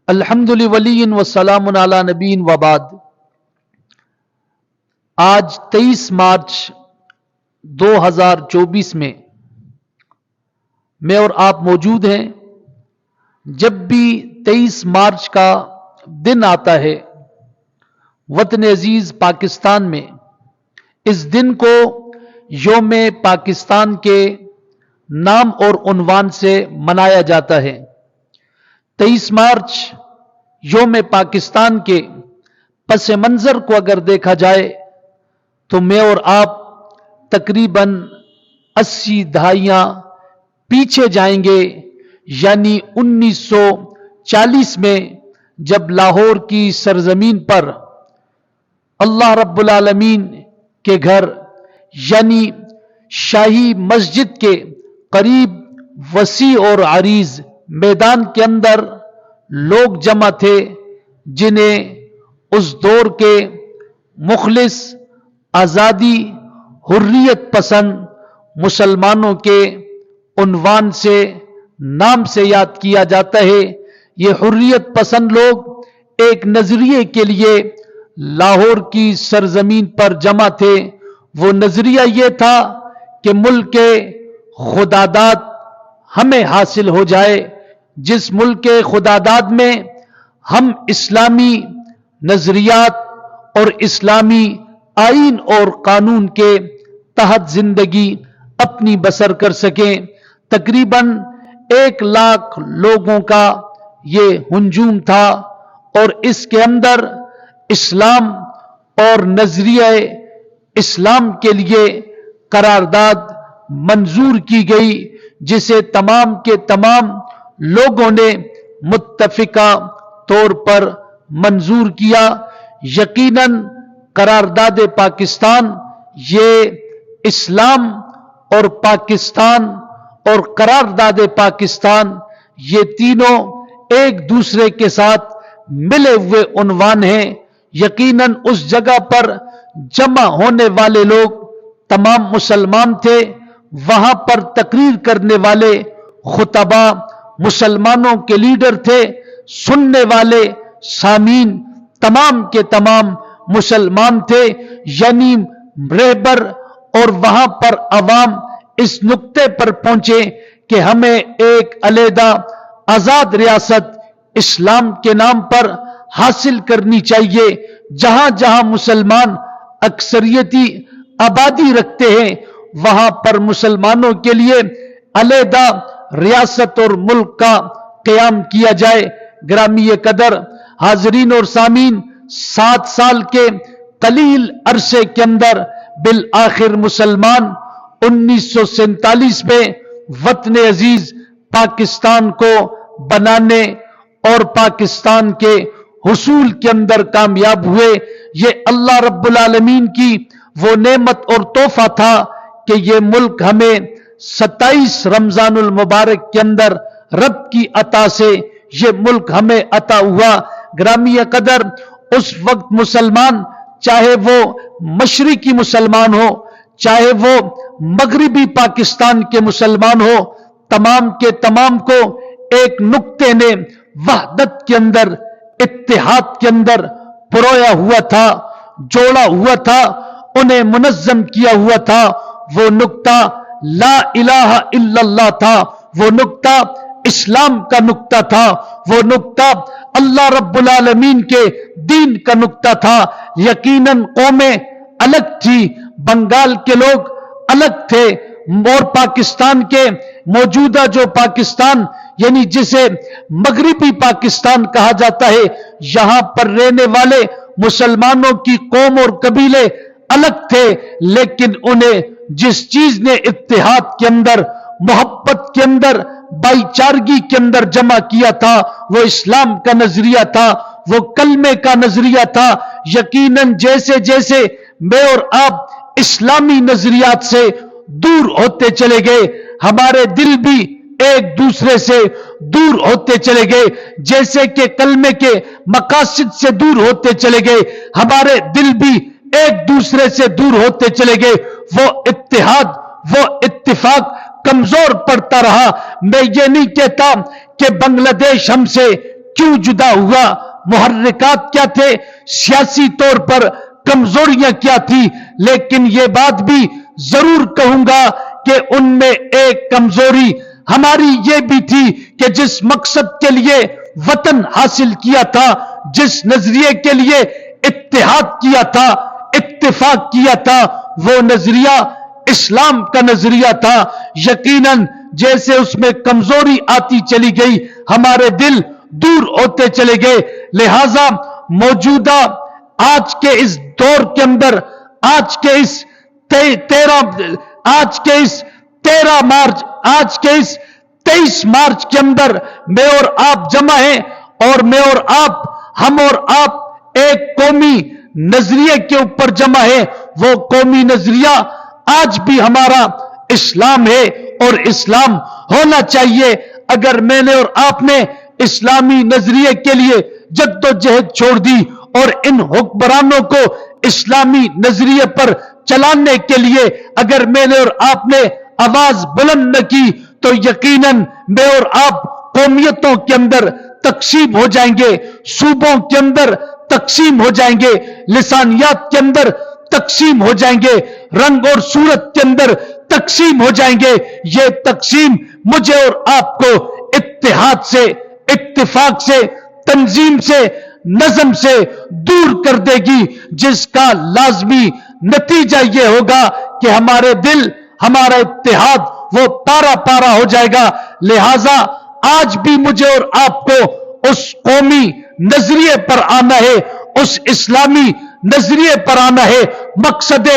الحمدللہ ولی وسلام علی نبی وبعد۔ آج 23 مارچ 2024 میں اور آپ موجود ہیں۔ جب بھی 23 مارچ کا دن آتا ہے وطن عزیز پاکستان میں، اس دن کو یوم پاکستان کے نام اور عنوان سے منایا جاتا ہے۔ 23 مارچ یوم پاکستان کے پس منظر کو اگر دیکھا جائے تو میں اور آپ تقریباً 80 دہائیاں پیچھے جائیں گے، یعنی 1940 میں جب لاہور کی سرزمین پر اللہ رب العالمین کے گھر یعنی شاہی مسجد کے قریب وسیع اور عریض میدان کے اندر لوگ جمع تھے، جنہیں اس دور کے مخلص، آزادی، حریت پسند مسلمانوں کے عنوان سے، نام سے یاد کیا جاتا ہے۔ یہ حریت پسند لوگ ایک نظریے کے لیے لاہور کی سرزمین پر جمع تھے۔ وہ نظریہ یہ تھا کہ ملک خداداد ہمیں حاصل ہو جائے، جس ملک خداداد میں ہم اسلامی نظریات اور اسلامی آئین اور قانون کے تحت زندگی اپنی بسر کر سکیں۔ تقریباً 1 لاکھ لوگوں کا یہ ہجوم تھا اور اس کے اندر اسلام اور نظریہ اسلام کے لیے قرارداد منظور کی گئی، جسے تمام کے تمام لوگوں نے متفقہ طور پر منظور کیا۔ یقیناً قرارداد پاکستان یہ اسلام اور پاکستان اور قرارداد پاکستان یہ تینوں ایک دوسرے کے ساتھ ملے ہوئے عنوان ہیں۔ یقیناً اس جگہ پر جمع ہونے والے لوگ تمام مسلمان تھے، وہاں پر تقریر کرنے والے خطبہ مسلمانوں کے لیڈر تھے، سننے والے سامعین تمام کے تمام مسلمان تھے، یعنی رہبر اور وہاں پر عوام اس نقطے پر پہنچے کہ ہمیں ایک علیحدہ آزاد ریاست اسلام کے نام پر حاصل کرنی چاہیے۔ جہاں جہاں مسلمان اکثریتی آبادی رکھتے ہیں وہاں پر مسلمانوں کے لیے علیحدہ ریاست اور ملک کا قیام کیا جائے۔ گرامی قدر حاضرین اور سامعین، 7 سال کے قلیل عرصے کے اندر بالآخر مسلمان 1947 میں وطن عزیز پاکستان کو بنانے اور پاکستان کے حصول کے اندر کامیاب ہوئے۔ یہ اللہ رب العالمین کی وہ نعمت اور تحفہ تھا کہ یہ ملک ہمیں 27 رمضان المبارک کے اندر رب کی عطا سے یہ ملک ہمیں عطا ہوا۔ گرامی قدر اس وقت مسلمان، چاہے وہ مشرقی مسلمان ہو، چاہے وہ مغربی پاکستان کے مسلمان ہو، تمام کے تمام کو ایک نقطے نے وحدت کے اندر، اتحاد کے اندر پرویا ہوا تھا، جوڑا ہوا تھا، انہیں منظم کیا ہوا تھا۔ وہ نقطہ لا الہ الا اللہ تھا، وہ نقطہ اسلام کا نقطہ تھا، وہ نقطہ اللہ رب العالمین کے دین کا نقطہ تھا۔ یقیناً قومیں الگ تھی، بنگال کے لوگ الگ تھے اور پاکستان کے موجودہ جو پاکستان یعنی جسے مغربی پاکستان کہا جاتا ہے، یہاں پر رہنے والے مسلمانوں کی قوم اور قبیلے الگ تھے، لیکن انہیں جس چیز نے اتحاد کے اندر، محبت کے اندر، بھائی چارگی کے اندر جمع کیا تھا وہ اسلام کا نظریہ تھا، وہ کلمے کا نظریہ تھا۔ یقیناً جیسے جیسے میں اور آپ اسلامی نظریات سے دور ہوتے چلے گئے، ہمارے دل بھی ایک دوسرے سے دور ہوتے چلے گئے، جیسے کہ کلمے کے مقاصد سے دور ہوتے چلے گئے، ہمارے دل بھی ایک دوسرے سے دور ہوتے چلے گئے۔ وہ اتحاد وہ اتفاق کمزور پڑتا رہا. میں یہ نہیں کہتا کہ بنگلہ دیش ہم سے کیوں جدا ہوا، محرکات کیا تھے، سیاسی طور پر کمزوریاں کیا تھی، لیکن یہ بات بھی ضرور کہوں گا کہ ان میں ایک کمزوری ہماری یہ بھی تھی کہ جس مقصد کے لیے وطن حاصل کیا تھا، جس نظریے کے لیے اتحاد کیا تھا، اتفاق کیا تھا، وہ نظریہ اسلام کا نظریہ تھا. یقیناً جیسے اس میں کمزوری آتی چلی گئی، ہمارے دل دور ہوتے چلے گئے. لہذا موجودہ آج کے اس دور کے اندر، آج کے اس 23 مارچ کے اندر میں اور آپ جمع ہیں، اور میں اور آپ، ہم اور آپ ایک قومی نظریے کے اوپر جمع ہیں. وہ قومی نظریہ آج بھی ہمارا اسلام ہے اور اسلام ہونا چاہیے. اگر میں نے اور آپ نے اسلامی نظریے کے لیے جد و جہد چھوڑ دی اور ان حکمرانوں کو اسلامی نظریے پر چلانے کے لیے اگر میں نے اور آپ نے آواز بلند نہ کی، تو یقیناً میں اور آپ قومیتوں کے اندر تقسیم ہو جائیں گے، صوبوں کے اندر تقسیم ہو جائیں گے، لسانیات کے اندر تقسیم ہو جائیں گے، رنگ اور صورت کے اندر تقسیم ہو جائیں گے. یہ تقسیم مجھے اور آپ کو اتحاد سے، اتفاق سے، تنظیم سے، نظم سے دور کر دے گی، جس کا لازمی نتیجہ یہ ہوگا کہ ہمارے دل، ہمارا اتحاد وہ پارا پارا ہو جائے گا. لہذا آج بھی مجھے اور آپ کو اس قومی نظریے پر آنا ہے، اس اسلامی نظریے پر آنا ہے، مقصد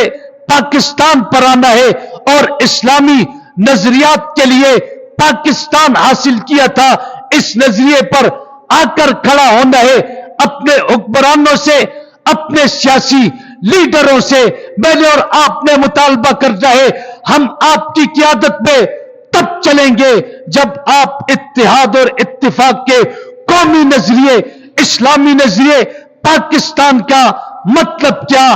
پاکستان پر آنا ہے، اور اسلامی نظریات کے لیے پاکستان حاصل کیا تھا. اس نظریے پر آ کر کھڑا ہونا ہے. اپنے حکمرانوں سے، اپنے سیاسی لیڈروں سے میں نے اور آپ نے مطالبہ کرنا ہے، ہم آپ کی قیادت میں تب چلیں گے جب آپ اتحاد اور اتفاق کے قومی نظریے، اسلامی نظریے، پاکستان کا مطلب کیا،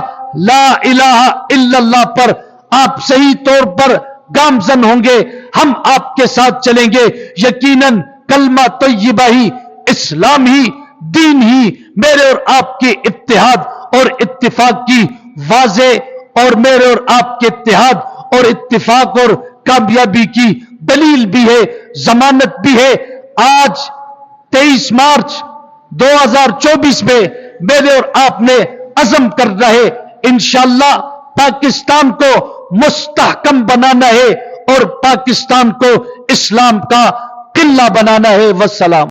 لا الہ الا اللہ پر آپ صحیح طور پر گامزن ہوں گے. ہم آپ کے ساتھ چلیں گے. یقیناً کلمہ طیبہ ہی، اسلام ہی، دین ہی میرے اور آپ کے اتحاد اور اتفاق کی واضح اور میرے اور آپ کے اتحاد اور اتفاق اور کامیابی کی دلیل بھی ہے، ضمانت بھی ہے. آج 23 مارچ 2024 میں میرے اور آپ نے عزم کرنا ہے، انشاءاللہ پاکستان کو مستحکم بنانا ہے اور پاکستان کو اسلام کا قلعہ بنانا ہے. والسلام.